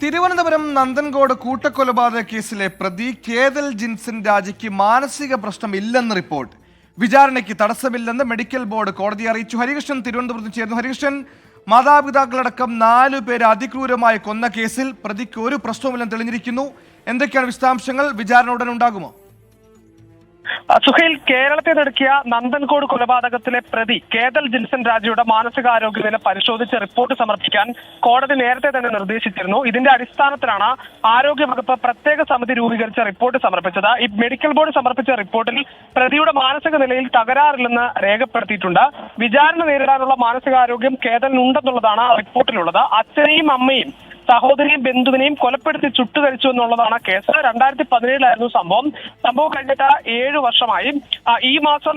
തിരുവനന്തപുരം നന്ദൻകോട് കൂട്ടക്കൊലപാതക കേസിലെ പ്രതി കേതൽ ജിൻസൺ രാജയ്ക്ക് മാനസിക പ്രശ്നമില്ലെന്ന് റിപ്പോർട്ട്. വിചാരണയ്ക്ക് തടസ്സമില്ലെന്ന് മെഡിക്കൽ ബോർഡ് കോടതിയെ അറിയിച്ചു. ഹരികൃഷ്ണൻ തിരുവനന്തപുരത്ത് ചേർന്നു. ഹരികൃഷ്ണൻ, മാതാപിതാക്കളടക്കം 4 പേരെ അതിക്രൂരമായി കൊന്ന കേസിൽ പ്രതിക്ക് ഒരു പ്രശ്നവുമില്ലെന്ന് തെളിഞ്ഞിരിക്കുന്നു. എന്തൊക്കെയാണ് വിശദാംശങ്ങൾ? വിചാരണ ഉടൻ ഉണ്ടാകുമോ? സുഹൈൽ, കേരളത്തെ നടുക്കിയ നന്ദൻകോട് കൊലപാതകത്തിലെ പ്രതി കേതൽ ജിൻസൺ രാജയുടെ മാനസികാരോഗ്യനില പരിശോധിച്ച് റിപ്പോർട്ട് സമർപ്പിക്കാൻ കോടതി നേരത്തെ തന്നെ നിർദ്ദേശിച്ചിരുന്നു. ഇതിന്റെ അടിസ്ഥാനത്തിലാണ് ആരോഗ്യവകുപ്പ് പ്രത്യേക സമിതി രൂപീകരിച്ച റിപ്പോർട്ട് സമർപ്പിച്ചത്. ഈ മെഡിക്കൽ ബോർഡ് സമർപ്പിച്ച റിപ്പോർട്ടിൽ പ്രതിയുടെ മാനസിക നിലയിൽ തകരാറില്ലെന്ന് രേഖപ്പെടുത്തിയിട്ടുണ്ട്. വിചാരണ നേരിടാനുള്ള മാനസികാരോഗ്യം കേതലിനുണ്ടെന്നുള്ളതാണ് റിപ്പോർട്ടിലുള്ളത്. അച്ഛനെയും അമ്മയും സഹോദരിയും ബന്ധുവിനെയും കൊലപ്പെടുത്തി ചുട്ടുകരിച്ചു എന്നുള്ളതാണ് കേസ്. 2017 സംഭവം കഴിഞ്ഞിട്ട് 7 വർഷമായി. ഈ മാസം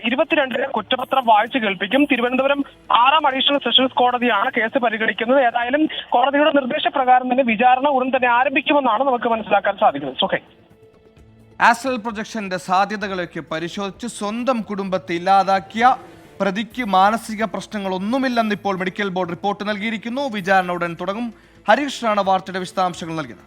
22-ന് കുറ്റപത്രം വായിച്ചു കേൾപ്പിക്കും. തിരുവനന്തപുരം 6ാം അഡീഷണൽ സെഷൻസ് കോടതിയാണ് കേസ് പരിഗണിക്കുന്നത്. ഏതായാലും കോടതിയുടെ നിർദ്ദേശപ്രകാരം തന്നെ വിചാരണ ഉടൻ തന്നെ ആരംഭിക്കുമെന്നാണ് നമുക്ക് മനസ്സിലാക്കാൻ സാധിക്കുന്നത്. സുഖേ, ആസ്ട്രൽ പ്രൊജക്ഷന്റെ സാധ്യതകളൊക്കെ പരിശോധിച്ച് സ്വന്തം കുടുംബത്തെ ഇല്ലാതാക്കിയ പ്രതിക്ക് മാനസിക പ്രശ്നങ്ങളൊന്നുമില്ലെന്ന് ഇപ്പോൾ മെഡിക്കൽ ബോർഡ് റിപ്പോർട്ട് നൽകിയിരിക്കുന്നു. വിചാരണ ഉടൻ തുടങ്ങും. ഹരികൃഷ്ണനാണ് വാർത്തയുടെ വിശദാംശങ്ങൾ നൽകിയത്.